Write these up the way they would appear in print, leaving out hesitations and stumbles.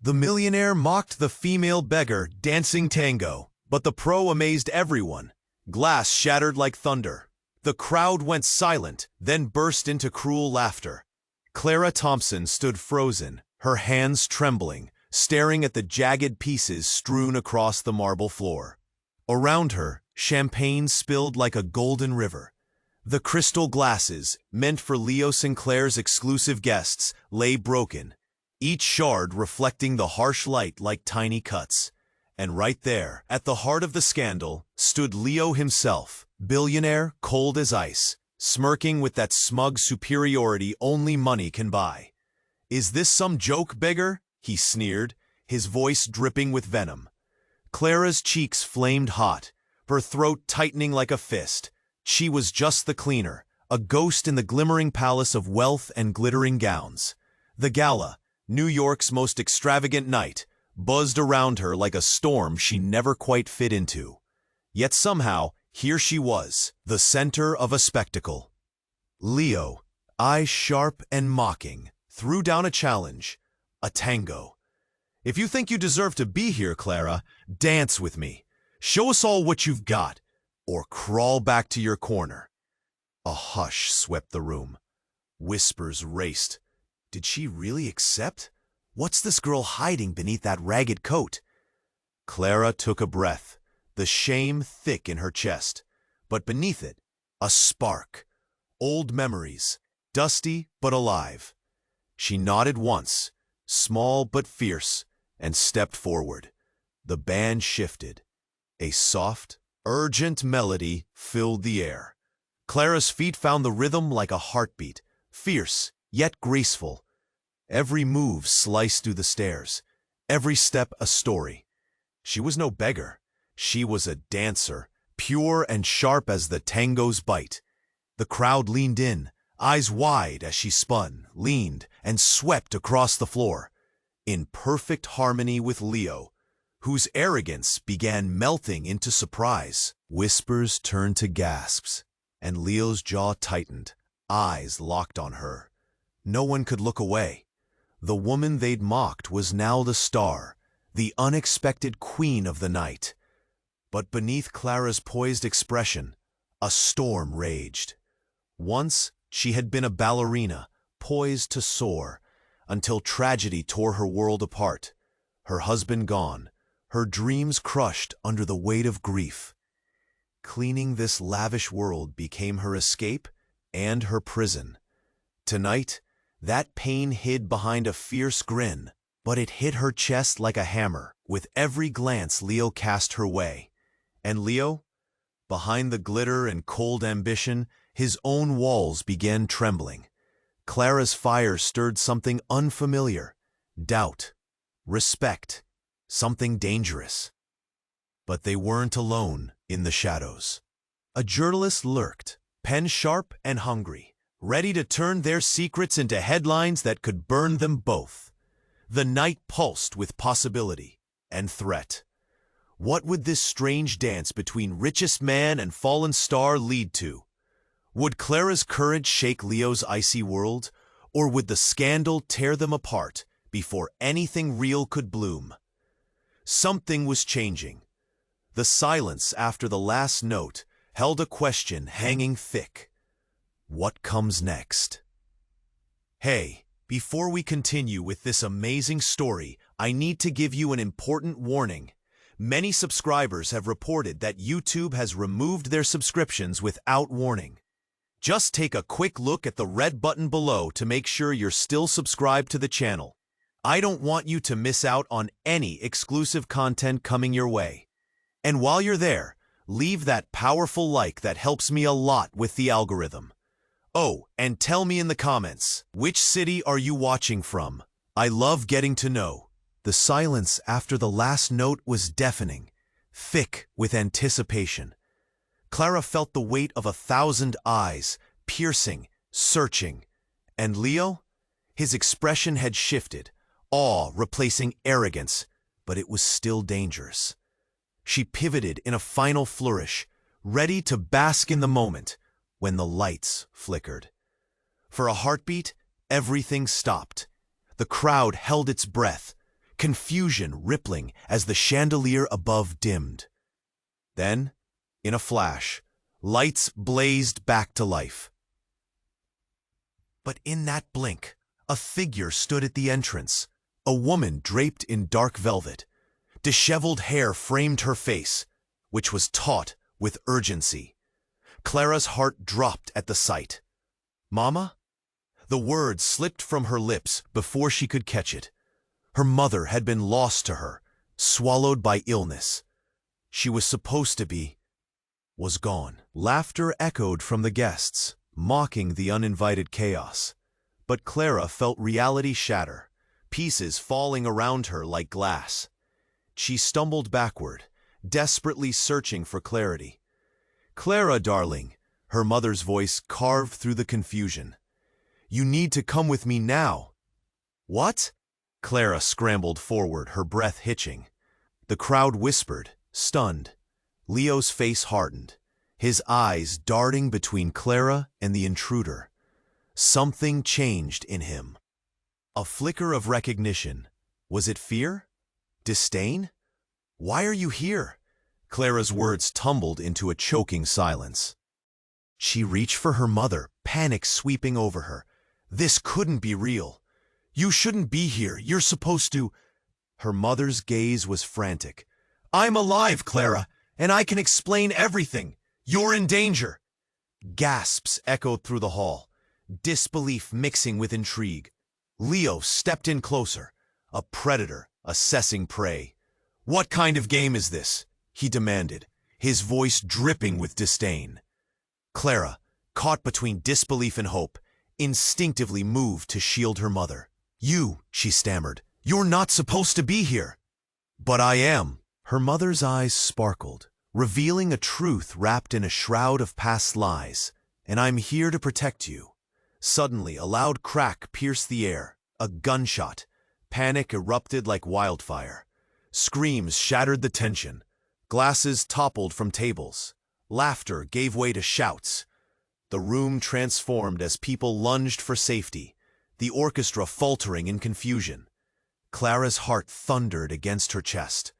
The millionaire mocked the female beggar dancing tango, but the pro amazed everyone. Glass shattered like thunder. The crowd went silent, then burst into cruel laughter. Clara Thompson stood frozen, her hands trembling, staring at the jagged pieces strewn across the marble floor. Around her, champagne spilled like a golden river. The crystal glasses, meant for Leo Sinclair's exclusive guests, lay broken, each shard reflecting the harsh light like tiny cuts. And right there, at the heart of the scandal, stood Leo himself, billionaire, cold as ice, smirking with that smug superiority only money can buy. "Is this some joke, beggar?" he sneered, his voice dripping with venom. Clara's cheeks flamed hot, her throat tightening like a fist. She was just the cleaner, a ghost in the glimmering palace of wealth and glittering gowns. The gala, New York's most extravagant night, buzzed around her like a storm she never quite fit into. Yet somehow, here she was, the center of a spectacle. Leo, eyes sharp and mocking, threw down a challenge, a tango. "If you think you deserve to be here, Clara, dance with me. Show us all what you've got, or crawl back to your corner." A hush swept the room. Whispers raced. Did she really accept? What's this girl hiding beneath that ragged coat? Clara took a breath, the shame thick in her chest. But beneath it, a spark. Old memories, dusty but alive. She nodded once, small but fierce, and stepped forward. The band shifted. A soft, urgent melody filled the air. Clara's feet found the rhythm like a heartbeat, fierce yet graceful. Every move sliced through the stairs, every step a story. She was no beggar. She was a dancer, pure and sharp as the tango's bite. The crowd leaned in, eyes wide as she spun, leaned, and swept across the floor, in perfect harmony with Leo, whose arrogance began melting into surprise. Whispers turned to gasps, and Leo's jaw tightened, eyes locked on her. No one could look away. The woman they'd mocked was now the star, the unexpected queen of the night. But beneath Clara's poised expression, a storm raged. Once she had been a ballerina, poised to soar, until tragedy tore her world apart. Her husband gone, her dreams crushed under the weight of grief. Cleaning this lavish world became her escape and her prison. Tonight, that pain hid behind a fierce grin, but it hit her chest like a hammer with every glance Leo cast her way. And Leo, behind the glitter and cold ambition, his own walls began trembling. Clara's fire stirred something unfamiliar, doubt, respect, something dangerous. But they weren't alone in the shadows. A journalist lurked, pen sharp and hungry, ready to turn their secrets into headlines that could burn them both. The night pulsed with possibility and threat. What would this strange dance between richest man and fallen star lead to? Would Clara's courage shake Leo's icy world, or would the scandal tear them apart before anything real could bloom? Something was changing. The silence after the last note held a question hanging thick. What comes next? Hey, before we continue with this amazing story, I need to give you an important warning. Many subscribers have reported that YouTube has removed their subscriptions without warning. Just take a quick look at the red button below to make sure you're still subscribed to the channel. I don't want you to miss out on any exclusive content coming your way. And while you're there, leave that powerful like that helps me a lot with the algorithm. Oh, and tell me in the comments, which city are you watching from? I love getting to know. The silence after the last note was deafening, thick with anticipation. Clara felt the weight of 1,000 eyes, piercing, searching. And Leo? His expression had shifted, awe replacing arrogance, but it was still dangerous. She pivoted in a final flourish, ready to bask in the moment, when the lights flickered. For a heartbeat, everything stopped. The crowd held its breath, confusion rippling as the chandelier above dimmed. Then, in a flash, lights blazed back to life. But in that blink, a figure stood at the entrance, a woman draped in dark velvet. Disheveled hair framed her face, which was taut with urgency. Clara's heart dropped at the sight. "Mama?" The word slipped from her lips before she could catch it. Her mother had been lost to her, swallowed by illness. She was supposed to be, was gone. Laughter echoed from the guests, mocking the uninvited chaos. But Clara felt reality shatter, pieces falling around her like glass. She stumbled backward, desperately searching for clarity. "Clara, darling," her mother's voice carved through the confusion. "You need to come with me now." "What?" Clara scrambled forward, her breath hitching. The crowd whispered, stunned. Leo's face hardened, his eyes darting between Clara and the intruder. Something changed in him. A flicker of recognition. Was it fear? Disdain? "Why are you here?" Clara's words tumbled into a choking silence. She reached for her mother, panic sweeping over her. "This couldn't be real. You shouldn't be here. You're supposed to—" Her mother's gaze was frantic. "I'm alive, Clara, and I can explain everything. You're in danger." Gasps echoed through the hall, disbelief mixing with intrigue. Leo stepped in closer, a predator assessing prey. "What kind of game is this?" he demanded, his voice dripping with disdain. Clara, caught between disbelief and hope, instinctively moved to shield her mother. "You," she stammered, "you're not supposed to be here." "But I am." Her mother's eyes sparkled, revealing a truth wrapped in a shroud of past lies. "And I'm here to protect you." Suddenly, a loud crack pierced the air, a gunshot. Panic erupted like wildfire. Screams shattered the tension. Glasses toppled from tables. Laughter gave way to shouts. The room transformed as people lunged for safety, the orchestra faltering in confusion. Clara's heart thundered against her chest.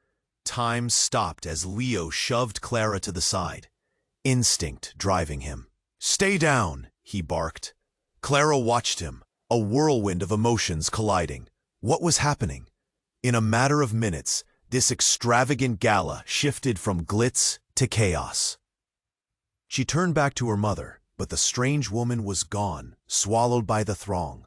Time stopped as Leo shoved Clara to the side, instinct driving him. "Stay down," he barked. Clara watched him, a whirlwind of emotions colliding. What was happening? In a matter of minutes, this extravagant gala shifted from glitz to chaos. She turned back to her mother, but the strange woman was gone, swallowed by the throng.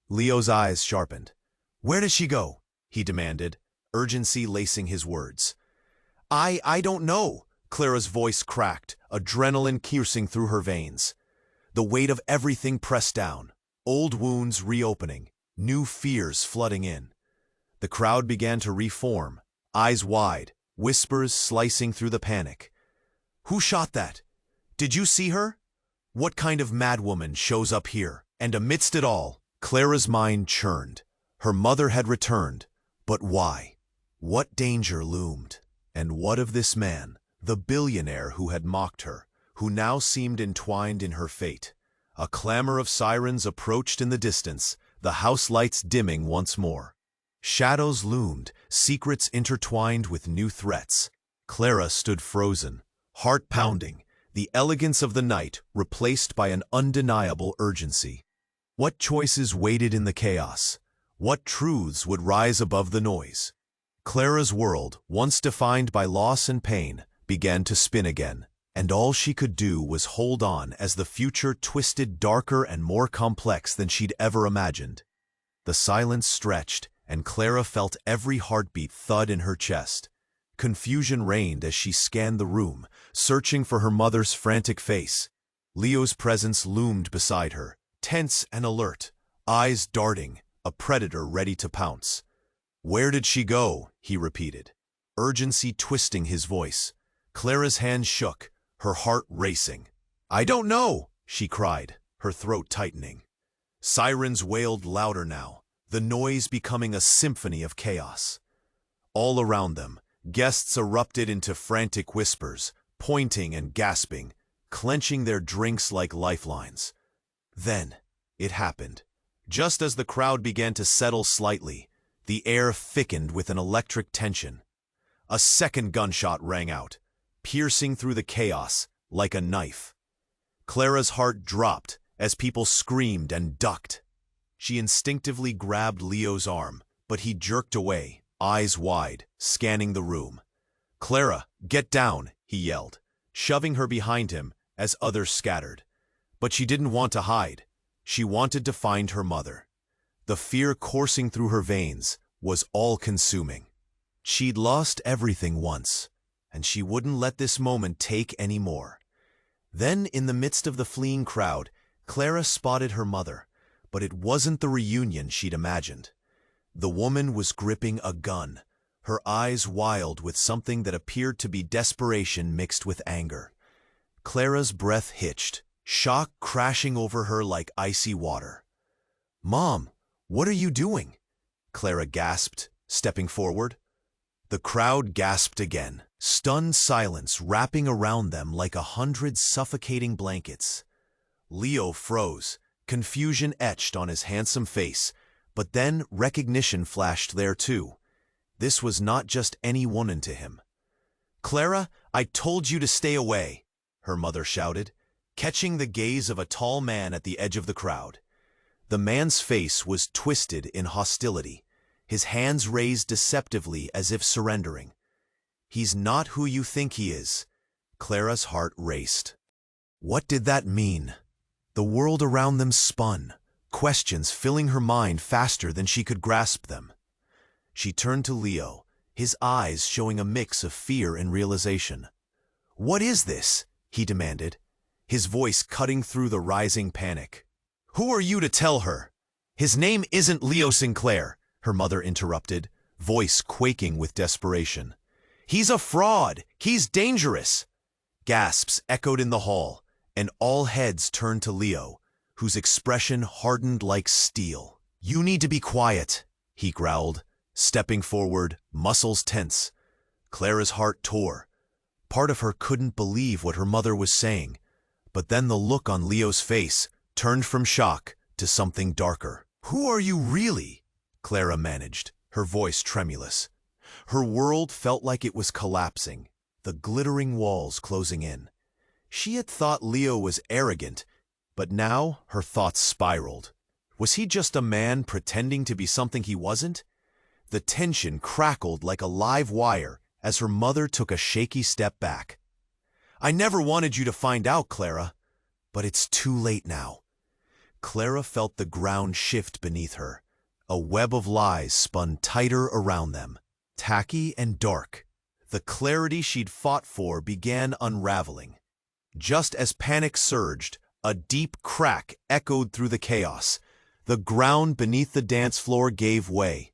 Leo's eyes sharpened. "Where did she go?" he demanded, urgency lacing his words. I don't know." Clara's voice cracked, adrenaline coursing through her veins. The weight of everything pressed down, old wounds reopening, new fears flooding in. The crowd began to reform, eyes wide, whispers slicing through the panic. "Who shot that? Did you see her? What kind of madwoman shows up here?" And amidst it all, Clara's mind churned. Her mother had returned, but why? What danger loomed? And what of this man, the billionaire who had mocked her, who now seemed entwined in her fate? A clamor of sirens approached in the distance, the house lights dimming once more. Shadows loomed, secrets intertwined with new threats. Clara stood frozen, heart pounding, the elegance of the night replaced by an undeniable urgency. What choices waited in the chaos? What truths would rise above the noise? Clara's world, once defined by loss and pain, began to spin again, and all she could do was hold on as the future twisted darker and more complex than she'd ever imagined. The silence stretched, and Clara felt every heartbeat thud in her chest. Confusion reigned as she scanned the room, searching for her mother's frantic face. Leo's presence loomed beside her, tense and alert, eyes darting, a predator ready to pounce. "Where did she go?" he repeated, urgency twisting his voice. Clara's hand shook, her heart racing. "I don't know," she cried, her throat tightening. Sirens wailed louder now, the noise becoming a symphony of chaos. All around them, guests erupted into frantic whispers, pointing and gasping, clenching their drinks like lifelines. Then, it happened. Just as the crowd began to settle slightly, The air thickened with an electric tension. A second gunshot rang out, piercing through the chaos like a knife. Clara's heart dropped as people screamed and ducked. She instinctively grabbed Leo's arm, but he jerked away, eyes wide, scanning the room. "Clara, get down," he yelled, shoving her behind him as others scattered. But she didn't want to hide. She wanted to find her mother. The fear coursing through her veins was all-consuming. She'd lost everything once, and she wouldn't let this moment take any more. Then, in the midst of the fleeing crowd, Clara spotted her mother, but it wasn't the reunion she'd imagined. The woman was gripping a gun, her eyes wild with something that appeared to be desperation mixed with anger. Clara's breath hitched, shock crashing over her like icy water. "Mom, what are you doing?" Clara gasped, stepping forward. The crowd gasped again, stunned silence wrapping around them like 100 suffocating blankets. Leo froze, confusion etched on his handsome face, but then recognition flashed there too. This was not just any woman to him. "Clara, I told you to stay away," her mother shouted, catching the gaze of a tall man at the edge of the crowd. The man's face was twisted in hostility, his hands raised deceptively as if surrendering. "He's not who you think he is." Clara's heart raced. What did that mean? The world around them spun, questions filling her mind faster than she could grasp them. She turned to Leo, his eyes showing a mix of fear and realization. "What is this?" he demanded, his voice cutting through the rising panic. "Who are you to tell her?" "His name isn't Leo Sinclair," her mother interrupted, voice quaking with desperation. "He's a fraud! He's dangerous!" Gasps echoed in the hall, and all heads turned to Leo, whose expression hardened like steel. "You need to be quiet," he growled, stepping forward, muscles tense. Clara's heart tore. Part of her couldn't believe what her mother was saying, but then the look on Leo's face turned from shock to something darker. "Who are you really?" Clara managed, her voice tremulous. Her world felt like it was collapsing, the glittering walls closing in. She had thought Leo was arrogant, but now her thoughts spiraled. Was he just a man pretending to be something he wasn't? The tension crackled like a live wire as her mother took a shaky step back. "I never wanted you to find out, Clara, but it's too late now." Clara felt the ground shift beneath her. A web of lies spun tighter around them, tacky and dark. The clarity she'd fought for began unraveling. Just as panic surged, a deep crack echoed through the chaos. The ground beneath the dance floor gave way.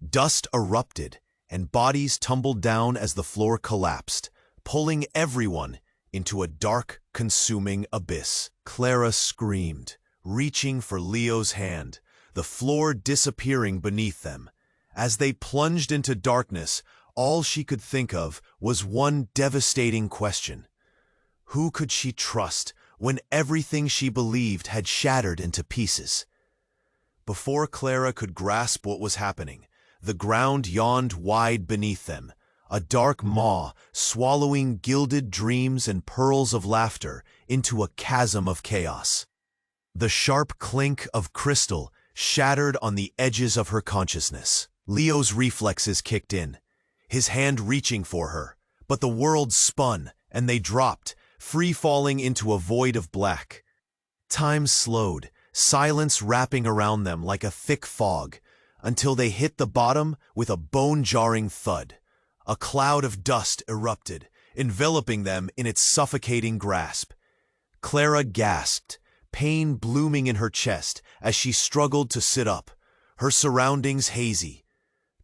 Dust erupted, and bodies tumbled down as the floor collapsed, pulling everyone into a dark, consuming abyss. Clara screamed, reaching for Leo's hand, the floor disappearing beneath them. As they plunged into darkness, all she could think of was one devastating question. Who could she trust when everything she believed had shattered into pieces? Before Clara could grasp what was happening, the ground yawned wide beneath them, a dark maw swallowing gilded dreams and pearls of laughter into a chasm of chaos. The sharp clink of crystal shattered on the edges of her consciousness. Leo's reflexes kicked in, his hand reaching for her, but the world spun and they dropped, free-falling into a void of black. Time slowed, silence wrapping around them like a thick fog, until they hit the bottom with a bone-jarring thud. A cloud of dust erupted, enveloping them in its suffocating grasp. Clara gasped, pain blooming in her chest as she struggled to sit up, her surroundings hazy.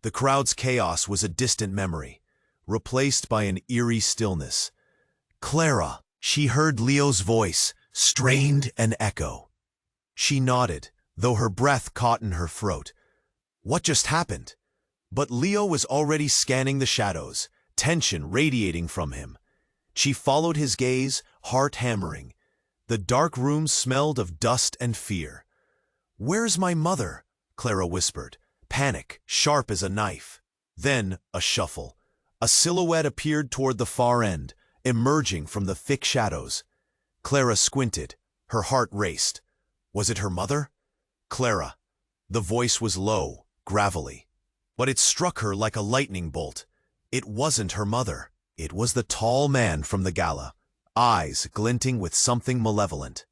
The crowd's chaos was a distant memory, replaced by an eerie stillness. "Clara," she heard Leo's voice, strained and echo. She nodded, though her breath caught in her throat. What just happened? But Leo was already scanning the shadows, tension radiating from him. She followed his gaze, heart hammering. The dark room smelled of dust and fear. "Where's my mother?" Clara whispered, Panic, sharp as a knife. Then, a shuffle. A silhouette appeared toward the far end, emerging from the thick shadows. Clara squinted. Her heart raced. Was it her mother? Clara. The voice was low, gravelly. But it struck her like a lightning bolt. It wasn't her mother. It was the tall man from the gala, eyes glinting with something malevolent.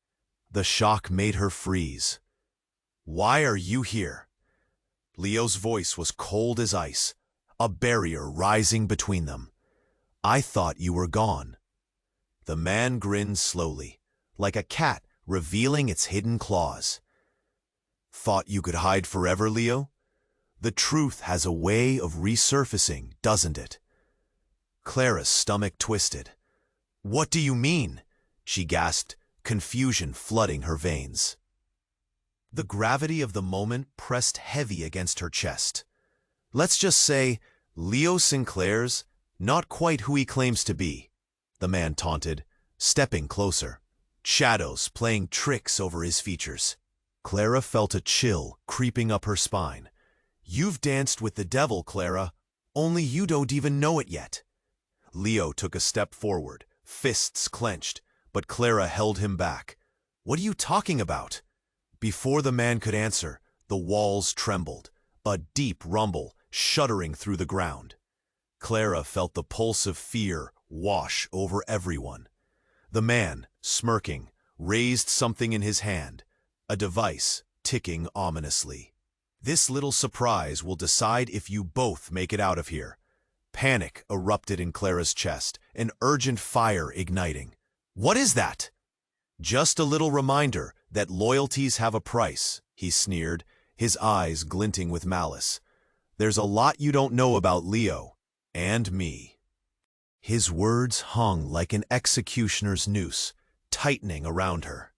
The shock made her freeze. "Why are you here?" Leo's voice was cold as ice, a barrier rising between them. "I thought you were gone." The man grinned slowly, like a cat revealing its hidden claws. "Thought you could hide forever, Leo? The truth has a way of resurfacing, doesn't it?" Clara's stomach twisted. "What do you mean?" she gasped, confusion flooding her veins. The gravity of the moment pressed heavy against her chest. "Let's just say, Leo Sinclair's not quite who he claims to be," the man taunted, stepping closer, shadows playing tricks over his features. Clara felt a chill creeping up her spine. "You've danced with the devil, Clara, only you don't even know it yet." Leo took a step forward, fists clenched, but Clara held him back. "What are you talking about?" Before the man could answer, the walls trembled, a deep rumble shuddering through the ground. Clara felt the pulse of fear wash over everyone. The man, smirking, raised something in his hand, a device ticking ominously. "This little surprise will decide if you both make it out of here." Panic erupted in Clara's chest, an urgent fire igniting. "What is that?" "Just a little reminder that loyalties have a price," he sneered, his eyes glinting with malice. "There's a lot you don't know about Leo, and me." His words hung like an executioner's noose, tightening around her.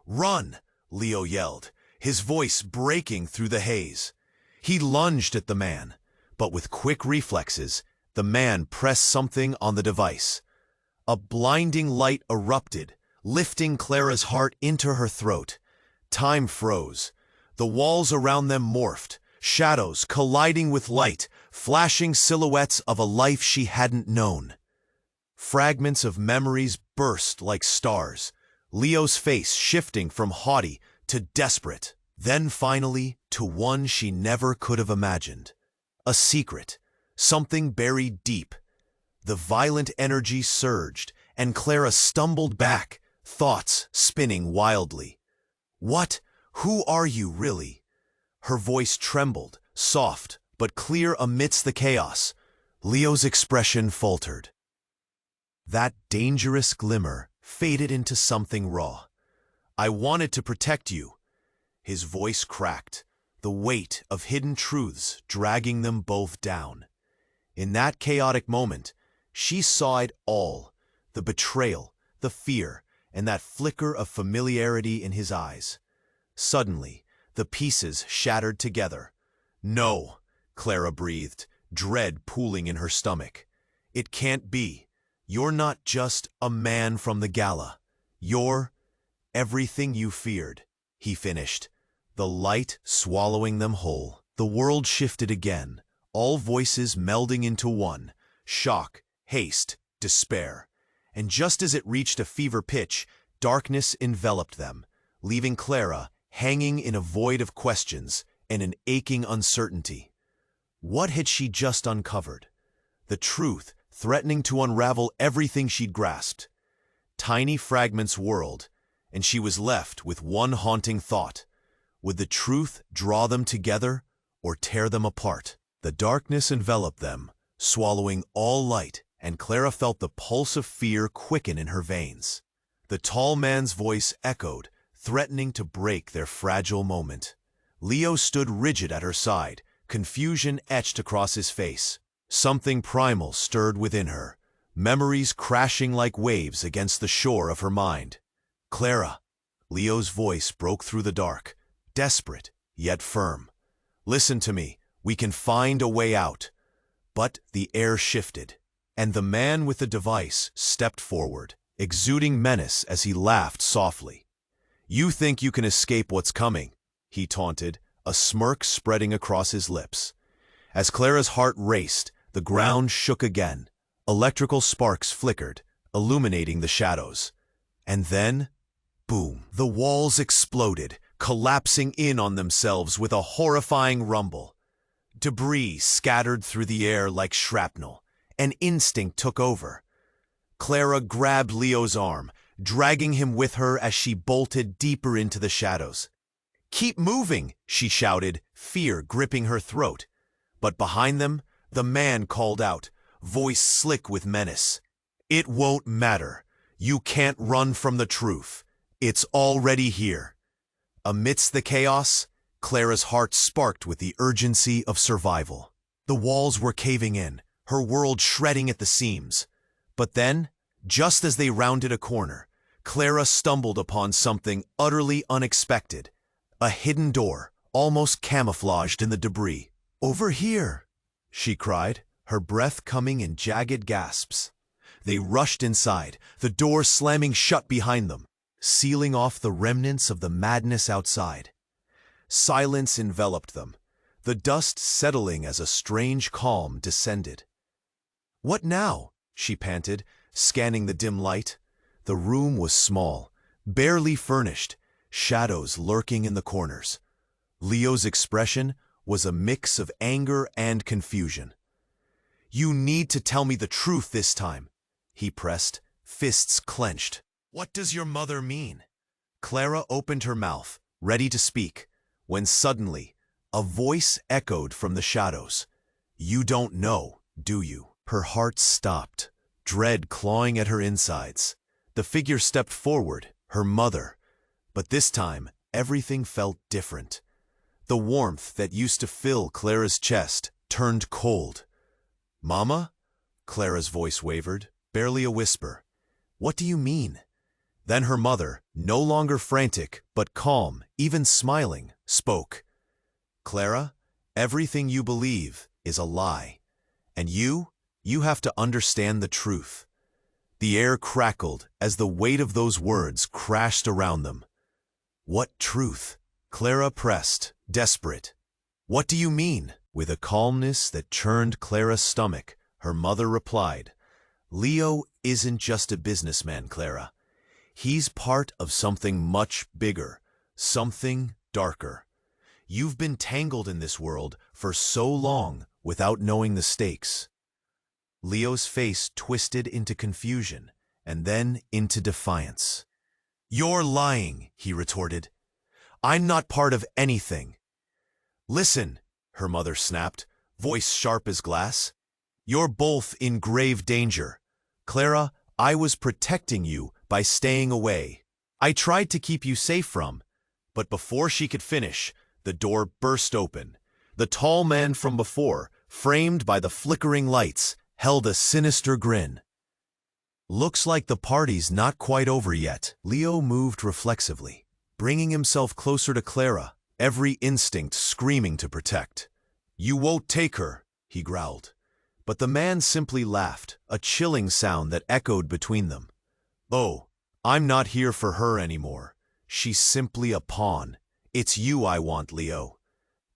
"Run!" Leo yelled, his voice breaking through the haze. He lunged at the man, but with quick reflexes, the man pressed something on the device. A blinding light erupted, lifting Clara's heart into her throat. Time froze. The walls around them morphed, shadows colliding with light, flashing silhouettes of a life she hadn't known. Fragments of memories burst like stars, Leo's face shifting from haughty to desperate, then finally to one she never could have imagined. A secret, something buried deep. The violent energy surged, and Clara stumbled back, thoughts spinning wildly. "What? Who are you, really?" Her voice trembled, soft but clear amidst the chaos. Leo's expression faltered. That dangerous glimmer faded into something raw. "I wanted to protect you." His voice cracked, the weight of hidden truths dragging them both down. In that chaotic moment, she saw it all, the betrayal, the fear, and that flicker of familiarity in his eyes. Suddenly, the pieces shattered together. "No," Clara breathed, dread pooling in her stomach. "It can't be. You're not just a man from the gala. You're everything you feared," he finished, the light swallowing them whole. The world shifted again, all voices melding into one, shock, haste, despair. And just as it reached a fever pitch, darkness enveloped them, leaving Clara hanging in a void of questions and an aching uncertainty. What had she just uncovered? The truth threatening to unravel everything she'd grasped. Tiny fragments whirled, and she was left with one haunting thought. Would the truth draw them together or tear them apart? The darkness enveloped them, swallowing all light, and Clara felt the pulse of fear quicken in her veins. The tall man's voice echoed, threatening to break their fragile moment. Leo stood rigid at her side, confusion etched across his face. Something primal stirred within her, memories crashing like waves against the shore of her mind. "Clara," Leo's voice broke through the dark, desperate yet firm. "Listen to me, we can find a way out." But the air shifted, and the man with the device stepped forward, exuding menace as he laughed softly. "You think you can escape what's coming," he taunted, a smirk spreading across his lips. As Clara's heart raced, the ground shook again. Electrical sparks flickered, illuminating the shadows. And then, boom, the walls exploded, collapsing in on themselves with a horrifying rumble. Debris scattered through the air like shrapnel. An instinct took over. Clara grabbed Leo's arm, dragging him with her as she bolted deeper into the shadows. "Keep moving," she shouted, fear gripping her throat. But behind them, the man called out, voice slick with menace. "It won't matter. You can't run from the truth. It's already here." Amidst the chaos, Clara's heart sparked with the urgency of survival. The walls were caving in, her world shredding at the seams. But then, just as they rounded a corner, Clara stumbled upon something utterly unexpected. A hidden door, almost camouflaged in the debris. "Over here!" she cried, her breath coming in jagged gasps. They rushed inside, the door slamming shut behind them, sealing off the remnants of the madness outside. Silence enveloped them, the dust settling as a strange calm descended. "What now?" she panted, scanning the dim light. The room was small, barely furnished, shadows lurking in the corners. Leo's expression was a mix of anger and confusion. "You need to tell me the truth this time," he pressed, fists clenched. "What does your mother mean?" Clara opened her mouth, ready to speak, when suddenly a voice echoed from the shadows. "You don't know, do you?" Her heart stopped, dread clawing at her insides. The figure stepped forward, her mother. But this time, everything felt different. The warmth that used to fill Clara's chest turned cold. "Mama?" Clara's voice wavered, barely a whisper. "What do you mean?" Then her mother, no longer frantic, but calm, even smiling, spoke. "Clara, everything you believe is a lie. And you have to understand the truth." The air crackled as the weight of those words crashed around them. "What truth?" Clara pressed, desperate. "What do you mean?" With a calmness that churned Clara's stomach, her mother replied, "Leo isn't just a businessman, Clara. He's part of something much bigger, something darker. You've been tangled in this world for so long without knowing the stakes." Leo's face twisted into confusion and then into defiance. "You're lying," he retorted. "I'm not part of anything." "Listen," her mother snapped, voice sharp as glass. "You're both in grave danger. Clara, I was protecting you by staying away. I tried to keep you safe from." But before she could finish, the door burst open. The tall man from before, framed by the flickering lights, held a sinister grin. "Looks like the party's not quite over yet." Leo moved reflexively, bringing himself closer to Clara, every instinct screaming to protect. "You won't take her," he growled. But the man simply laughed, a chilling sound that echoed between them. "Oh, I'm not here for her anymore. She's simply a pawn. It's you I want, Leo."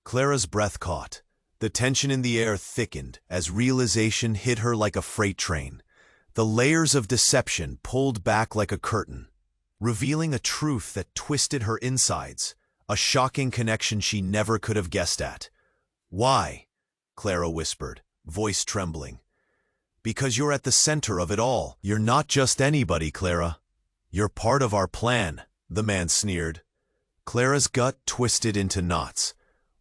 Clara's breath caught. The tension in the air thickened as realization hit her like a freight train. The layers of deception pulled back like a curtain, revealing a truth that twisted her insides, a shocking connection she never could have guessed at. "Why?" Clara whispered, voice trembling. "Because you're at the center of it all. You're not just anybody, Clara. You're part of our plan," the man sneered. Clara's gut twisted into knots.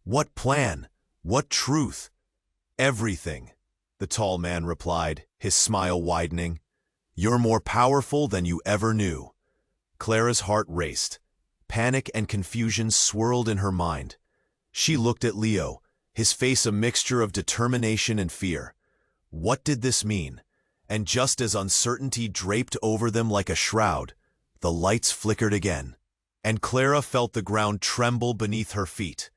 "What plan? What truth?" "Everything," the tall man replied, his smile widening. "You're more powerful than you ever knew." Clara's heart raced. Panic and confusion swirled in her mind. She looked at Leo, his face a mixture of determination and fear. What did this mean? And just as uncertainty draped over them like a shroud, the lights flickered again, and Clara felt the ground tremble beneath her feet.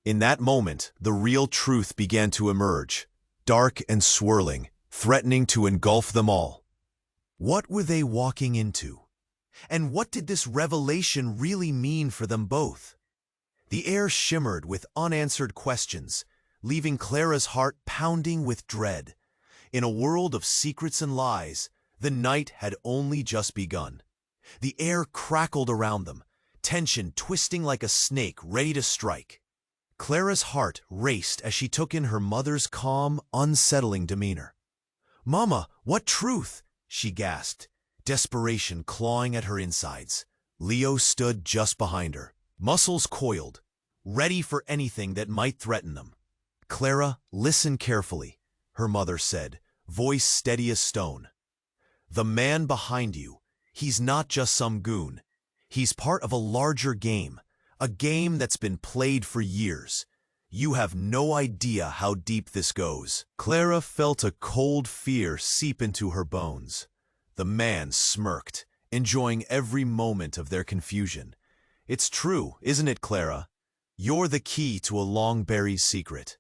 In that moment, the real truth began to emerge, dark and swirling, threatening to engulf them all. What were they walking into? And what did this revelation really mean for them both? The air shimmered with unanswered questions, leaving Clara's heart pounding with dread. In a world of secrets and lies, the night had only just begun. The air crackled around them, tension twisting like a snake ready to strike. Clara's heart raced as she took in her mother's calm, unsettling demeanor. "Mama, what truth?" she gasped, desperation clawing at her insides. Leo stood just behind her, muscles coiled, ready for anything that might threaten them. "Clara, listen carefully," her mother said, voice steady as stone. "The man behind you, he's not just some goon. He's part of a larger game, a game that's been played for years. You have no idea how deep this goes." Clara felt a cold fear seep into her bones. The man smirked, enjoying every moment of their confusion. "It's true, isn't it, Clara? You're the key to a long-buried secret."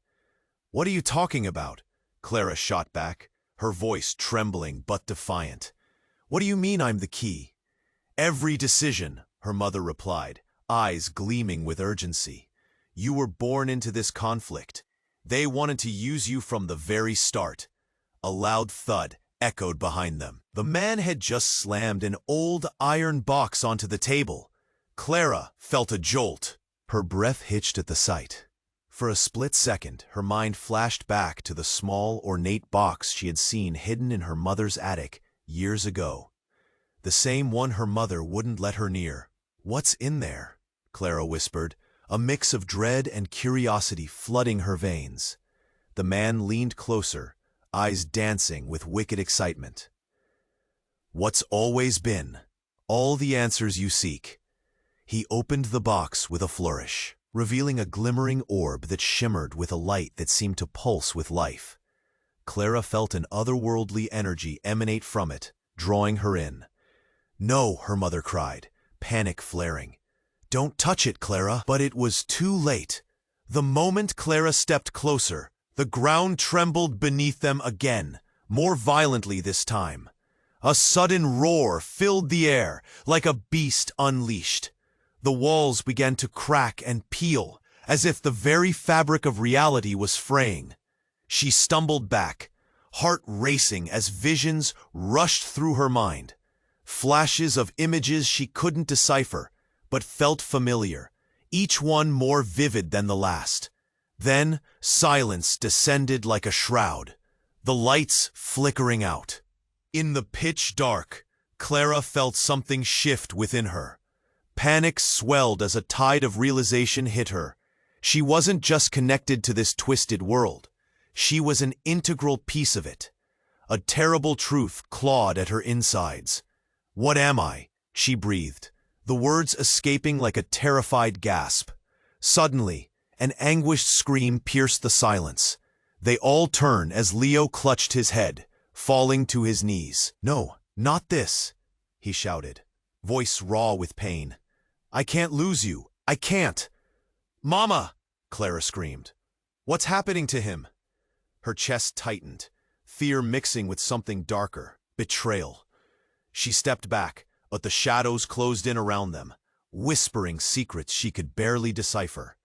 "What are you talking about?" Clara shot back, her voice trembling but defiant. "What do you mean I'm the key?" "Every decision," her mother replied, eyes gleaming with urgency. "You were born into this conflict. They wanted to use you from the very start." A loud thud echoed behind them. The man had just slammed an old iron box onto the table. Clara felt a jolt. Her breath hitched at the sight. For a split second, her mind flashed back to the small, ornate box she had seen hidden in her mother's attic years ago. The same one her mother wouldn't let her near. "What's in there?" Clara whispered, a mix of dread and curiosity flooding her veins. The man leaned closer, eyes dancing with wicked excitement. "What's always been. All the answers you seek." He opened the box with a flourish, revealing a glimmering orb that shimmered with a light that seemed to pulse with life. Clara felt an otherworldly energy emanate from it, drawing her in. "No," her mother cried, panic flaring. "Don't touch it, Clara." But it was too late. The moment Clara stepped closer, the ground trembled beneath them again, more violently this time. A sudden roar filled the air, like a beast unleashed. The walls began to crack and peel, as if the very fabric of reality was fraying. She stumbled back, heart racing as visions rushed through her mind. Flashes of images she couldn't decipher, but felt familiar, each one more vivid than the last. Then silence descended like a shroud, the lights flickering out. In the pitch dark, Clara felt something shift within her. Panic swelled as a tide of realization hit her. She wasn't just connected to this twisted world. She was an integral piece of it. A terrible truth clawed at her insides. "What am I?" she breathed, the words escaping like a terrified gasp. Suddenly, an anguished scream pierced the silence. They all turned as Leo clutched his head, falling to his knees. "No, not this," he shouted, voice raw with pain. "I can't lose you. I can't." "Mama!" Clara screamed. "What's happening to him?" Her chest tightened, fear mixing with something darker, betrayal. She stepped back, but the shadows closed in around them, whispering secrets she could barely decipher.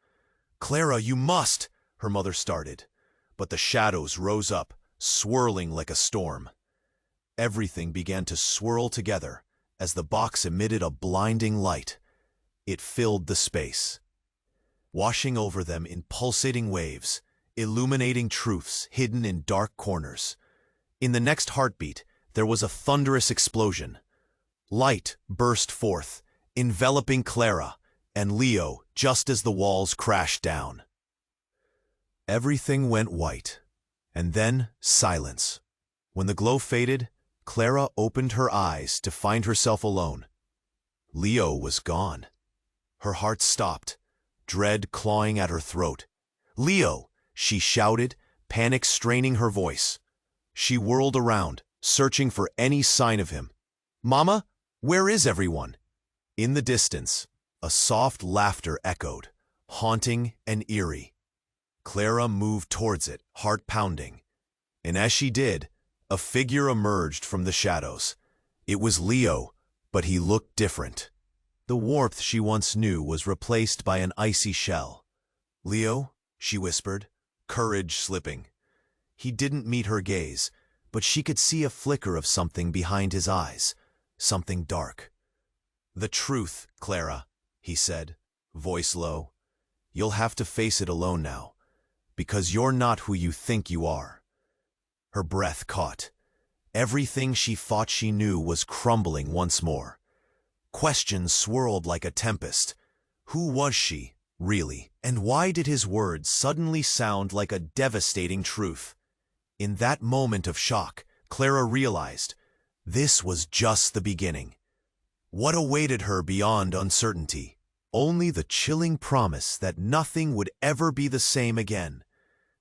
"Clara, you must!" her mother started, but the shadows rose up, swirling like a storm. Everything began to swirl together as the box emitted a blinding light. It filled the space, washing over them in pulsating waves, illuminating truths hidden in dark corners. In the next heartbeat, there was a thunderous explosion. Light burst forth, enveloping Clara and Leo just as the walls crashed down. Everything went white, and then silence. When the glow faded, Clara opened her eyes to find herself alone. Leo was gone. Her heart stopped, dread clawing at her throat. "Leo!" she shouted, panic straining her voice. She whirled around, searching for any sign of him. "Mama, where is everyone?" In the distance, a soft laughter echoed, haunting and eerie. Clara moved towards it, heart pounding. And as she did, a figure emerged from the shadows. It was Leo, but he looked different. The warmth she once knew was replaced by an icy shell. "Leo," she whispered, courage slipping. He didn't meet her gaze, but she could see a flicker of something behind his eyes, something dark. "The truth, Clara," he said, voice low. "You'll have to face it alone now, because you're not who you think you are." Her breath caught. Everything she thought she knew was crumbling once more. Questions swirled like a tempest. Who was she, really? And why did his words suddenly sound like a devastating truth? In that moment of shock, Clara realized this was just the beginning. What awaited her beyond uncertainty? Only the chilling promise that nothing would ever be the same again.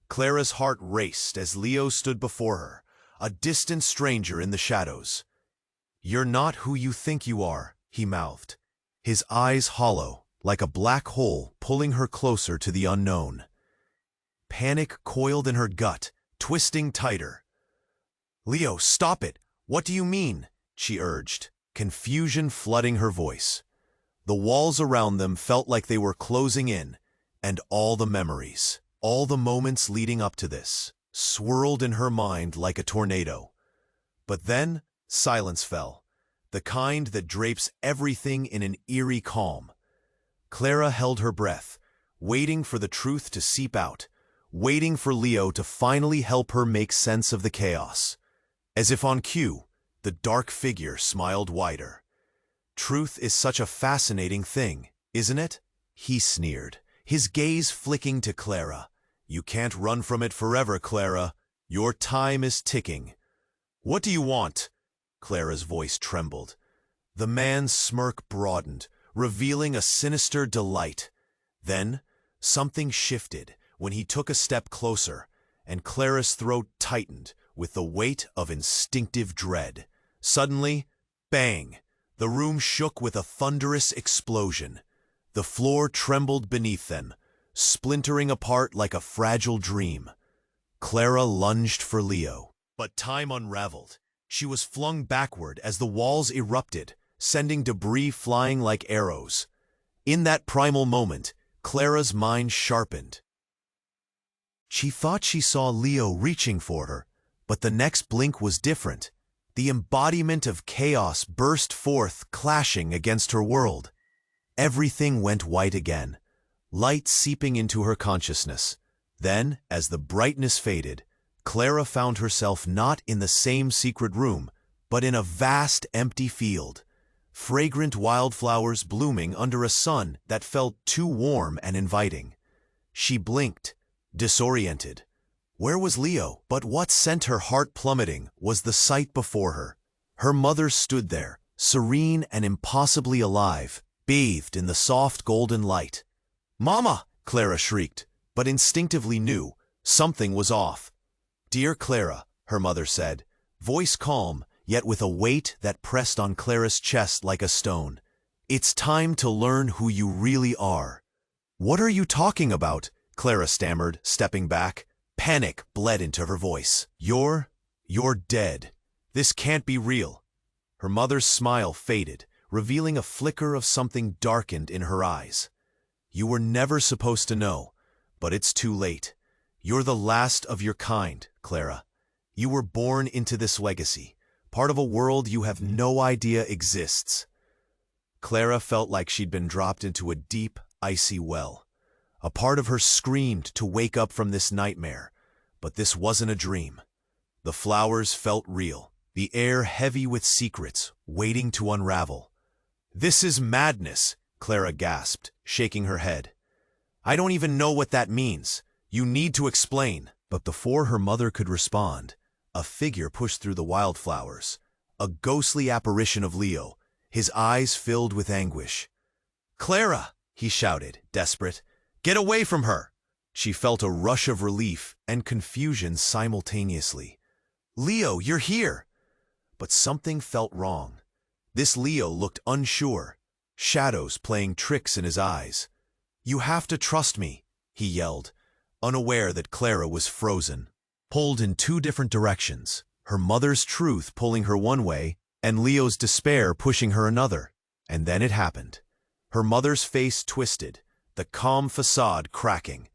Clara's heart raced as Leo stood before her, a distant stranger in the shadows. "You're not who you think you are," he mouthed, his eyes hollow, like a black hole pulling her closer to the unknown. Panic coiled in her gut, twisting tighter. "Leo, stop it! What do you mean?" she urged, confusion flooding her voice. The walls around them felt like they were closing in, and all the memories, all the moments leading up to this, swirled in her mind like a tornado. But then, silence fell, the kind that drapes everything in an eerie calm. Clara held her breath, waiting for the truth to seep out, waiting for Leo to finally help her make sense of the chaos. As if on cue, the dark figure smiled wider. "Truth is such a fascinating thing, isn't it?" he sneered, his gaze flicking to Clara. "You can't run from it forever, Clara. Your time is ticking." "What do you want?" Clara's voice trembled. The man's smirk broadened, revealing a sinister delight. Then, something shifted when he took a step closer, and Clara's throat tightened with the weight of instinctive dread. Suddenly, bang! The room shook with a thunderous explosion. The floor trembled beneath them, splintering apart like a fragile dream. Clara lunged for Leo, but time unraveled. She was flung backward as the walls erupted, sending debris flying like arrows. In that primal moment, Clara's mind sharpened. She thought she saw Leo reaching for her, but the next blink was different. The embodiment of chaos burst forth, clashing against her world. Everything went white again, light seeping into her consciousness. Then, as the brightness faded, Clara found herself not in the same secret room, but in a vast empty field. Fragrant wildflowers blooming under a sun that felt too warm and inviting. She blinked, disoriented. Where was Leo? But what sent her heart plummeting was the sight before her. Her mother stood there, serene and impossibly alive, bathed in the soft golden light. "Mama!" Clara shrieked, but instinctively knew something was off. "Dear Clara," her mother said, voice calm, yet with a weight that pressed on Clara's chest like a stone. "It's time to learn who you really are." "What are you talking about?" Clara stammered, stepping back. Panic bled into her voice. You're dead. This can't be real." Her mother's smile faded, revealing a flicker of something darkened in her eyes. "You were never supposed to know, but it's too late. You're the last of your kind, Clara. You were born into this legacy, part of a world you have no idea exists." Clara felt like she'd been dropped into a deep, icy well. A part of her screamed to wake up from this nightmare, but this wasn't a dream. The flowers felt real, the air heavy with secrets, waiting to unravel. "This is madness," Clara gasped, shaking her head. "I don't even know what that means. You need to explain." But before her mother could respond, a figure pushed through the wildflowers, a ghostly apparition of Leo, his eyes filled with anguish. "Clara!" he shouted, desperate. "Get away from her!" She felt a rush of relief and confusion simultaneously. "Leo, you're here!" But something felt wrong. This Leo looked unsure, shadows playing tricks in his eyes. "You have to trust me," he yelled, unaware that Clara was frozen, pulled in two different directions, her mother's truth pulling her one way and Leo's despair pushing her another. And then it happened. Her mother's face twisted, the calm facade cracking.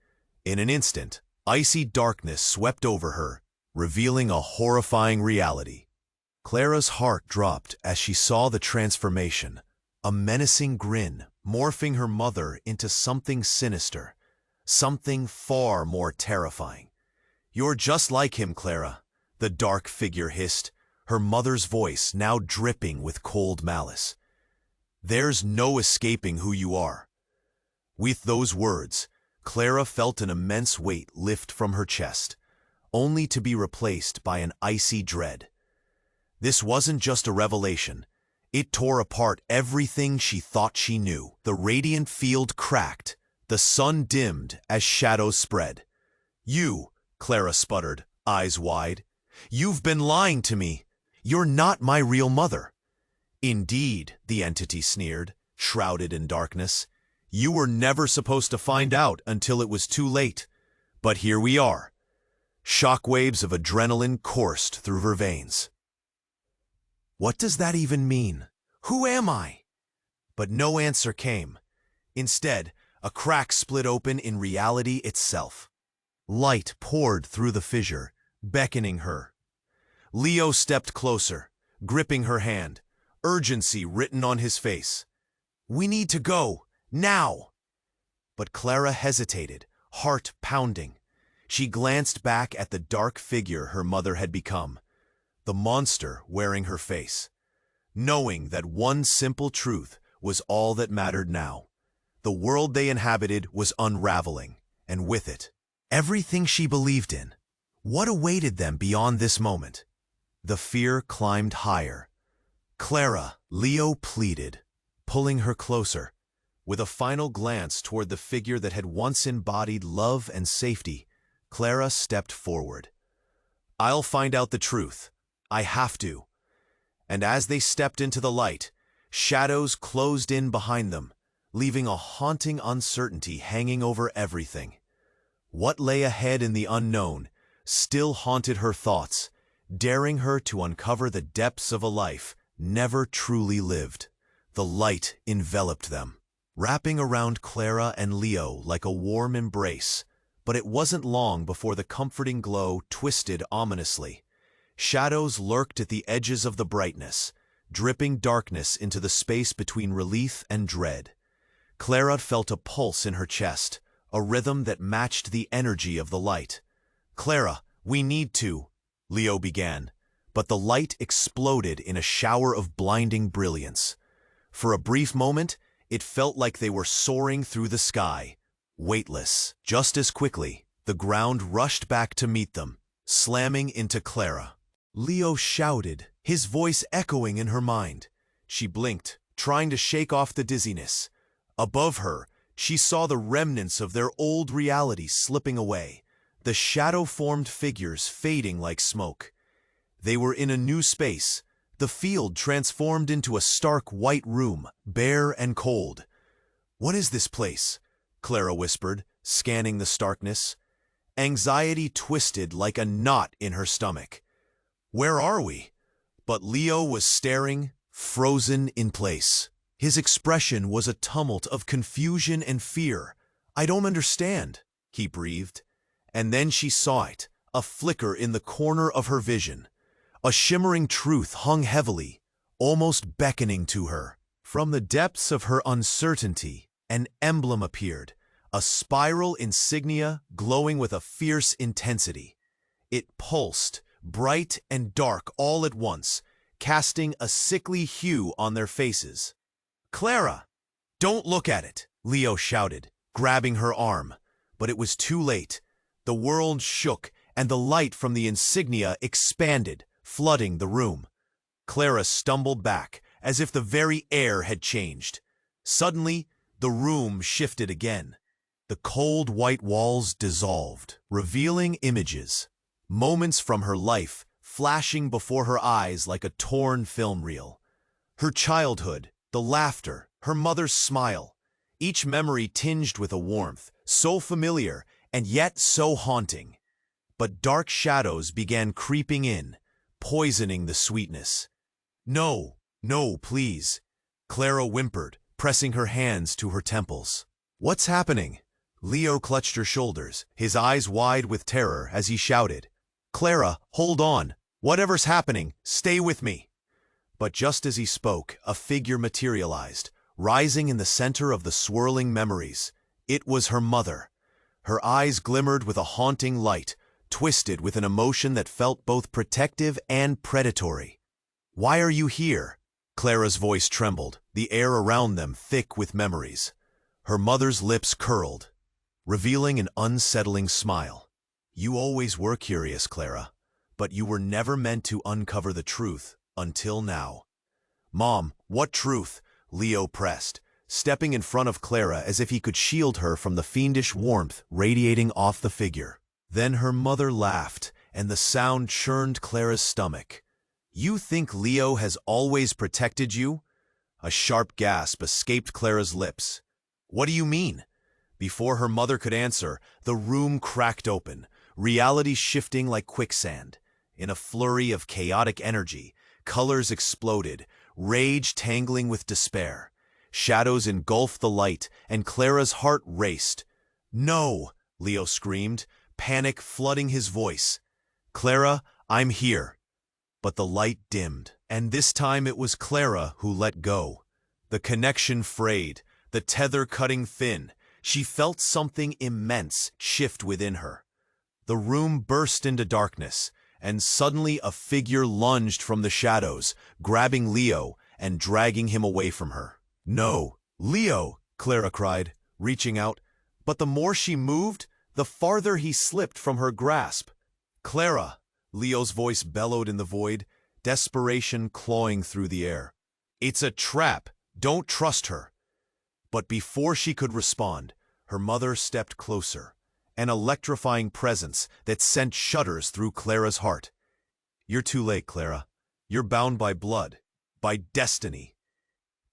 In an instant, icy darkness swept over her, revealing a horrifying reality. Clara's heart dropped as she saw the transformation, a menacing grin morphing her mother into something sinister, something far more terrifying. "You're just like him, Clara," the dark figure hissed, her mother's voice now dripping with cold malice. "There's no escaping who you are." With those words, Clara felt an immense weight lift from her chest, only to be replaced by an icy dread. This wasn't just a revelation. It tore apart everything she thought she knew. The radiant field cracked, the sun dimmed as shadows spread. "You," Clara sputtered, eyes wide, "you've been lying to me. You're not my real mother." "Indeed," the entity sneered, shrouded in darkness. "You were never supposed to find out until it was too late. But here we are." Shockwaves of adrenaline coursed through her veins. What does that even mean? Who am I? But no answer came. Instead, a crack split open in reality itself. Light poured through the fissure, beckoning her. Leo stepped closer, gripping her hand, urgency written on his face. "We need to go, now!" But Clara hesitated, heart pounding. She glanced back at the dark figure her mother had become, the monster wearing her face, knowing that one simple truth was all that mattered now. The world they inhabited was unraveling, and with it, everything she believed in. What awaited them beyond this moment? The fear climbed higher. "Clara," Leo pleaded, pulling her closer. With a final glance toward the figure that had once embodied love and safety, Clara stepped forward. "I'll find out the truth. I have to." And as they stepped into the light, shadows closed in behind them, leaving a haunting uncertainty hanging over everything. What lay ahead in the unknown still haunted her thoughts, daring her to uncover the depths of a life never truly lived. The light enveloped them, wrapping around Clara and Leo like a warm embrace, but it wasn't long before the comforting glow twisted ominously. Shadows lurked at the edges of the brightness, dripping darkness into the space between relief and dread. Clara felt a pulse in her chest, a rhythm that matched the energy of the light. "Clara, we need to," Leo began, but the light exploded in a shower of blinding brilliance. For a brief moment, it felt like they were soaring through the sky, weightless. Just as quickly, the ground rushed back to meet them, slamming into Clara. Leo shouted, his voice echoing in her mind. She blinked, trying to shake off the dizziness. Above her, she saw the remnants of their old reality slipping away, the shadow-formed figures fading like smoke. They were in a new space, the field transformed into a stark white room, bare and cold. "What is this place?" Clara whispered, scanning the starkness. Anxiety twisted like a knot in her stomach. "Where are we?" But Leo was staring, frozen in place. His expression was a tumult of confusion and fear. "I don't understand," he breathed. And then she saw it, a flicker in the corner of her vision. A shimmering truth hung heavily, almost beckoning to her. From the depths of her uncertainty, an emblem appeared, a spiral insignia glowing with a fierce intensity. It pulsed, bright and dark all at once, casting a sickly hue on their faces. "Clara, don't look at it," Leo shouted, grabbing her arm. But it was too late. The world shook, and the light from the insignia expanded, flooding the room. Clara stumbled back, as if the very air had changed. Suddenly, the room shifted again. The cold white walls dissolved, revealing images, moments from her life flashing before her eyes like a torn film reel. Her childhood, the laughter, her mother's smile, each memory tinged with a warmth, so familiar and yet so haunting. But dark shadows began creeping in, poisoning the sweetness. "No, no, please," Clara whimpered, pressing her hands to her temples. "What's happening?" Leo clutched her shoulders, his eyes wide with terror as he shouted, "Clara, hold on! Whatever's happening, stay with me!" But just as he spoke, a figure materialized, rising in the center of the swirling memories. It was her mother. Her eyes glimmered with a haunting light, twisted with an emotion that felt both protective and predatory. "Why are you here?" Clara's voice trembled, the air around them thick with memories. Her mother's lips curled, revealing an unsettling smile. "You always were curious, Clara, but you were never meant to uncover the truth until now." "Mom, what truth?" Leo pressed, stepping in front of Clara as if he could shield her from the fiendish warmth radiating off the figure. Then her mother laughed, and the sound churned Clara's stomach. "You think Leo has always protected you?" A sharp gasp escaped Clara's lips. "What do you mean?" Before her mother could answer, the room cracked open, reality shifting like quicksand. In a flurry of chaotic energy, colors exploded, rage tangling with despair. Shadows engulfed the light, and Clara's heart raced. "No!" Leo screamed, panic flooding his voice. "Clara, I'm here." But the light dimmed, and this time it was Clara who let go. The connection frayed, the tether cutting thin. She felt something immense shift within her. The room burst into darkness, and suddenly a figure lunged from the shadows, grabbing Leo and dragging him away from her. "No, Leo!" Clara cried, reaching out, but the more she moved, the farther he slipped from her grasp. "Clara!" Leo's voice bellowed in the void, desperation clawing through the air. "It's a trap! Don't trust her!" But before she could respond, her mother stepped closer, an electrifying presence that sent shudders through Clara's heart. "You're too late, Clara. You're bound by blood, by destiny."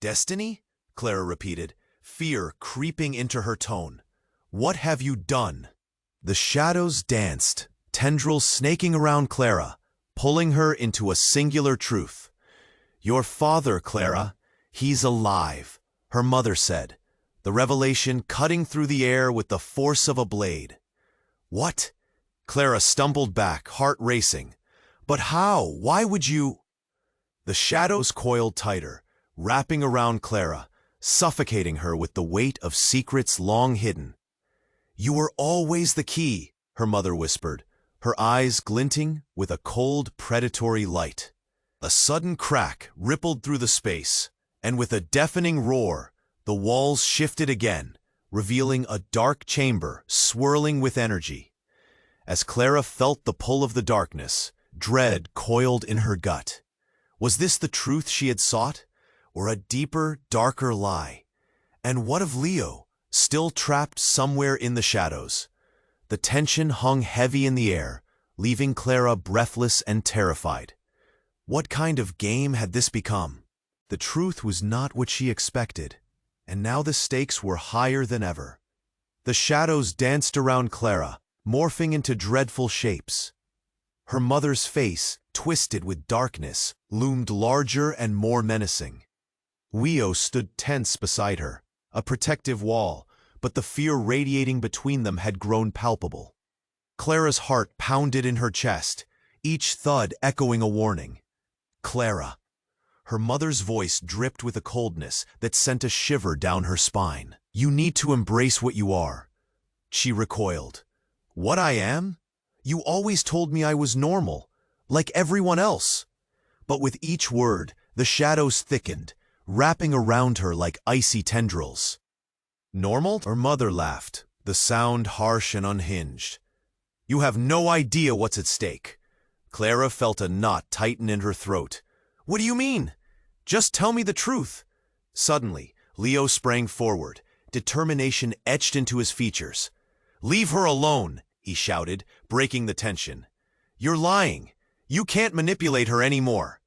"Destiny?" Clara repeated, fear creeping into her tone. "What have you done?" The shadows danced, tendrils snaking around Clara, pulling her into a singular truth. "Your father, Clara, he's alive," her mother said, the revelation cutting through the air with the force of a blade. "What?" Clara stumbled back, heart racing. "But how? Why would you?" The shadows coiled tighter, wrapping around Clara, suffocating her with the weight of secrets long hidden. "You were always the key," her mother whispered, her eyes glinting with a cold, predatory light. A sudden crack rippled through the space, and with a deafening roar, the walls shifted again, revealing a dark chamber swirling with energy. As Clara felt the pull of the darkness, dread coiled in her gut. Was this the truth she had sought, or a deeper, darker lie? And what of Leo, still trapped somewhere in the shadows? The tension hung heavy in the air, leaving Clara breathless and terrified. What kind of game had this become? The truth was not what she expected, and now the stakes were higher than ever. The shadows danced around Clara, morphing into dreadful shapes. Her mother's face, twisted with darkness, loomed larger and more menacing. Leo stood tense beside her, a protective wall, but the fear radiating between them had grown palpable. Clara's heart pounded in her chest, each thud echoing a warning. "Clara." Her mother's voice dripped with a coldness that sent a shiver down her spine. "You need to embrace what you are." She recoiled. "What I am? You always told me I was normal, like everyone else." But with each word, the shadows thickened, wrapping around her like icy tendrils. "Normal?" Her mother laughed, the sound harsh and unhinged. "You have no idea what's at stake." Clara felt a knot tighten in her throat. "What do you mean? Just tell me the truth." Suddenly, Leo sprang forward, determination etched into his features. "Leave her alone," he shouted, breaking the tension. "You're lying. You can't manipulate her anymore."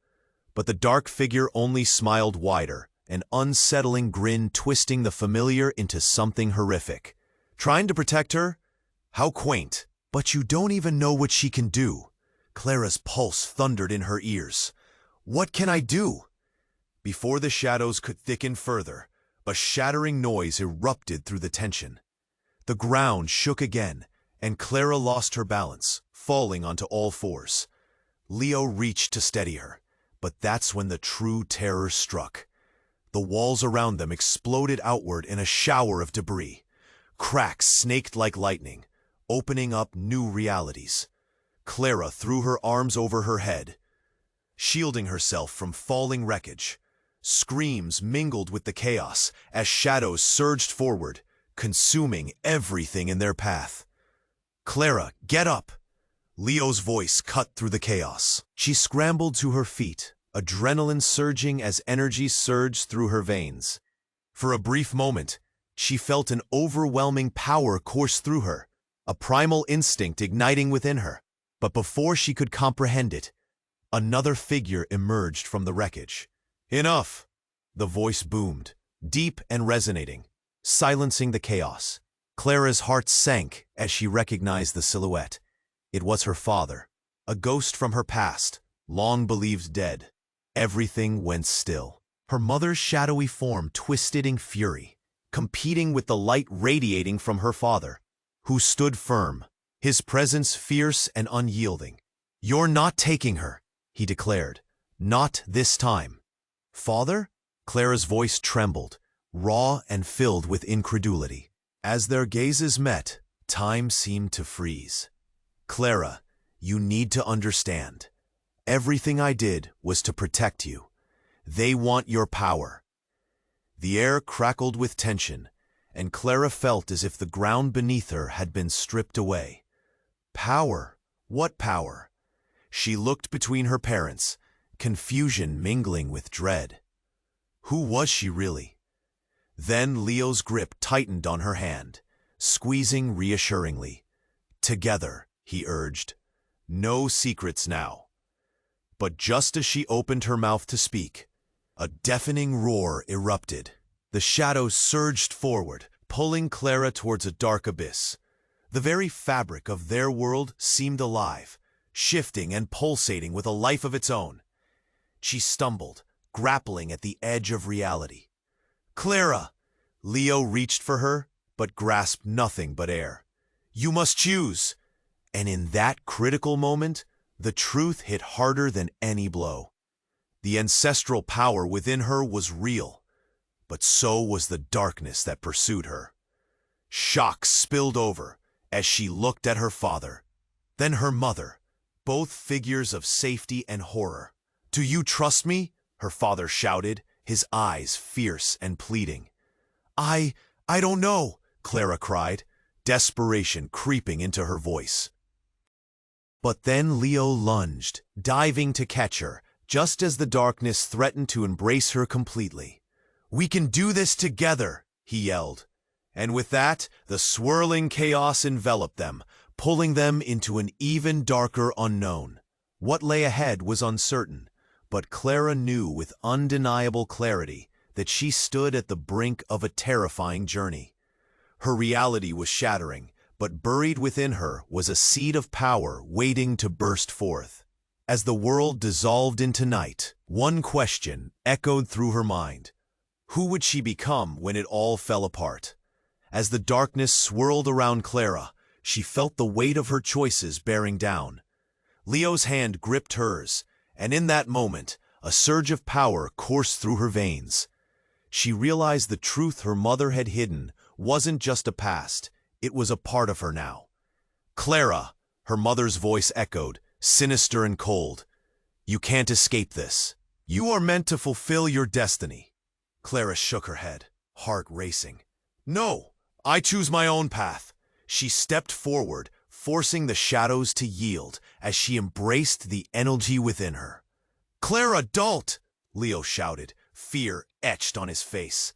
But the dark figure only smiled wider, an unsettling grin twisting the familiar into something horrific. "Trying to protect her? How quaint. But you don't even know what she can do." Clara's pulse thundered in her ears. "What can I do?" Before the shadows could thicken further, A shattering noise erupted through the tension. The ground shook again, and Clara lost her balance, falling onto all fours. Leo reached to steady her, but that's when the true terror struck. The walls around them exploded outward in a shower of debris. Cracks snaked like lightning, opening up new realities. Clara threw her arms over her head, shielding herself from falling wreckage. Screams mingled with the chaos as shadows surged forward, consuming everything in their path. "Clara, get up!" Leo's voice cut through the chaos. She scrambled to her feet, adrenaline surging as energy surged through her veins. For a brief moment, she felt an overwhelming power course through her, a primal instinct igniting within her. But before she could comprehend it, another figure emerged from the wreckage. "Enough!" The voice boomed, deep and resonating, silencing the chaos. Clara's heart sank as she recognized the silhouette. It was her father, a ghost from her past, long believed dead. Everything went still. Her mother's shadowy form twisted in fury, competing with the light radiating from her father, who stood firm, his presence fierce and unyielding. "You're not taking her," he declared. "Not this time." "Father?" Clara's voice trembled, raw and filled with incredulity. As their gazes met, time seemed to freeze. "Clara, you need to understand. Everything I did was to protect you. They want your power." The air crackled with tension, and Clara felt as if the ground beneath her had been stripped away. Power? What power? She looked between her parents, confusion mingling with dread. Who was she really? Then Leo's grip tightened on her hand, squeezing reassuringly. "Together," he urged. "No secrets now." But just as she opened her mouth to speak, a deafening roar erupted. The shadows surged forward, pulling Clara towards a dark abyss. The very fabric of their world seemed alive, shifting and pulsating with a life of its own. She stumbled, grappling at the edge of reality. "Clara!" Leo reached for her, but grasped nothing but air. "You must choose." And in that critical moment, the truth hit harder than any blow. The ancestral power within her was real, but so was the darkness that pursued her. Shock spilled over as she looked at her father, then her mother, both figures of safety and horror. "Do you trust me?" her father shouted, his eyes fierce and pleading. I don't know," Clara cried, desperation creeping into her voice. But then Leo lunged, diving to catch her, just as the darkness threatened to embrace her completely. "We can do this together," he yelled. And with that, the swirling chaos enveloped them, pulling them into an even darker unknown. What lay ahead was uncertain, but Clara knew with undeniable clarity that she stood at the brink of a terrifying journey. Her reality was shattering, but buried within her was a seed of power waiting to burst forth. As the world dissolved into night, one question echoed through her mind. Who would she become when it all fell apart? As the darkness swirled around Clara, she felt the weight of her choices bearing down. Leo's hand gripped hers, and in that moment, a surge of power coursed through her veins. She realized the truth her mother had hidden wasn't just a past, it was a part of her now. "Clara," her mother's voice echoed, sinister and cold. "You can't escape this. You are meant to fulfill your destiny." Clara shook her head, heart racing. "No, I choose my own path." She stepped forward, forcing the shadows to yield as she embraced the energy within her. "Clara, don't!" Leo shouted, fear etched on his face.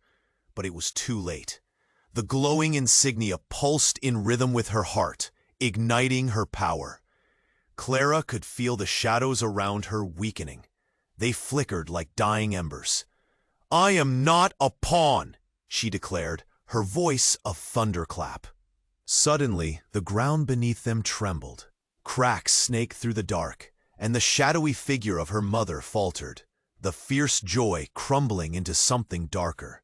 But it was too late. The glowing insignia pulsed in rhythm with her heart, igniting her power. Clara could feel the shadows around her weakening. They flickered like dying embers. "I am not a pawn," she declared, her voice a thunderclap. Suddenly, the ground beneath them trembled. Cracks snaked through the dark, and the shadowy figure of her mother faltered, the fierce joy crumbling into something darker.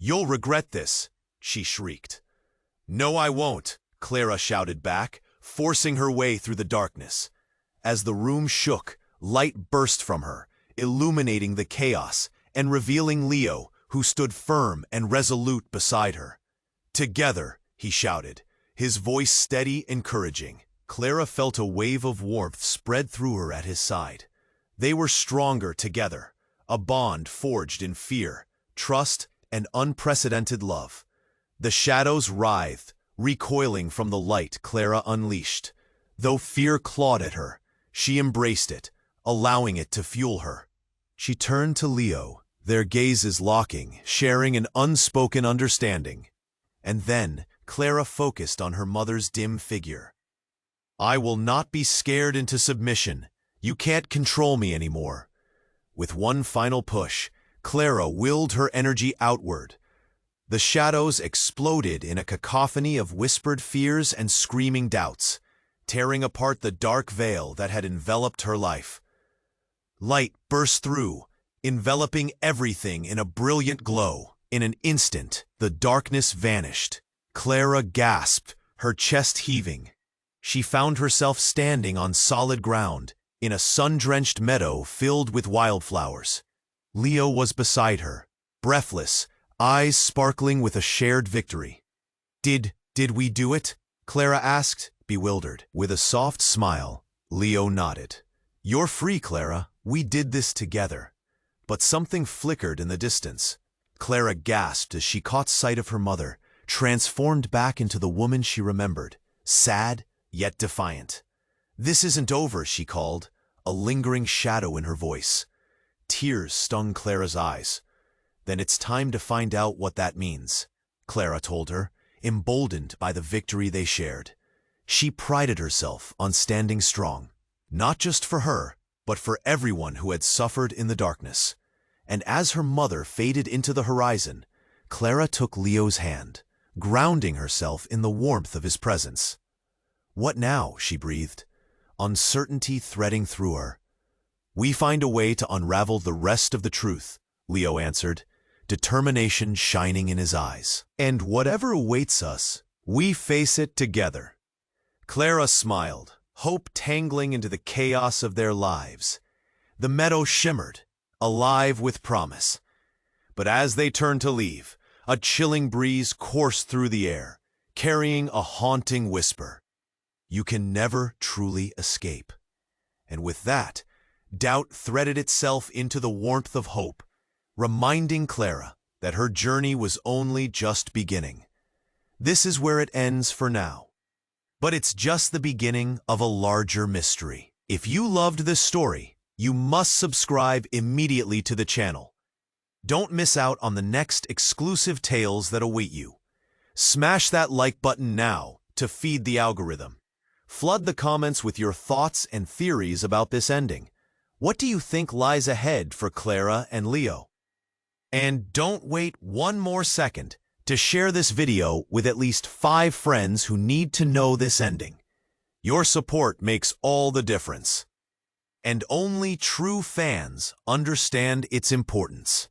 "You'll regret this," she shrieked. "No, I won't," Clara shouted back, forcing her way through the darkness. As the room shook, light burst from her, illuminating the chaos and revealing Leo, who stood firm and resolute beside her. "Together," he shouted, his voice steady, encouraging. Clara felt a wave of warmth spread through her at his side. They were stronger together, a bond forged in fear, trust, and unprecedented love. The shadows writhed, recoiling from the light Clara unleashed. Though fear clawed at her, she embraced it, allowing it to fuel her. She turned to Leo, their gazes locking, sharing an unspoken understanding. And then Clara focused on her mother's dim figure. "I will not be scared into submission. You can't control me anymore." With one final push, Clara willed her energy outward. The shadows exploded in a cacophony of whispered fears and screaming doubts, tearing apart the dark veil that had enveloped her life. Light burst through, enveloping everything in a brilliant glow. In an instant, the darkness vanished. Clara gasped, her chest heaving. She found herself standing on solid ground, in a sun-drenched meadow filled with wildflowers. Leo was beside her, breathless, eyes sparkling with a shared victory. Did we do it?" Clara asked, bewildered. With a soft smile, Leo nodded. "You're free, Clara. We did this together." But something flickered in the distance. Clara gasped as she caught sight of her mother, transformed back into the woman she remembered, sad yet defiant. "This isn't over," she called, a lingering shadow in her voice. Tears stung Clara's eyes. "Then it's time to find out what that means," Clara told her, emboldened by the victory they shared. She prided herself on standing strong, not just for her, but for everyone who had suffered in the darkness. And as her mother faded into the horizon, Clara took Leo's hand, grounding herself in the warmth of his presence. "What now?" she breathed, uncertainty threading through her. "We find a way to unravel the rest of the truth," Leo answered, determination shining in his eyes. "And whatever awaits us, we face it together." Clara smiled, hope tangling into the chaos of their lives. The meadow shimmered, alive with promise. But as they turned to leave, a chilling breeze coursed through the air, carrying a haunting whisper. "You can never truly escape." And with that, doubt threaded itself into the warmth of hope, reminding Clara that her journey was only just beginning. This is where it ends for now. But it's just the beginning of a larger mystery. If you loved this story, you must subscribe immediately to the channel. Don't miss out on the next exclusive tales that await you. Smash that like button now to feed the algorithm. Flood the comments with your thoughts and theories about this ending. What do you think lies ahead for Clara and Leo? And don't wait one more second to share this video with at least 5 friends who need to know this ending. Your support makes all the difference. And only true fans understand its importance.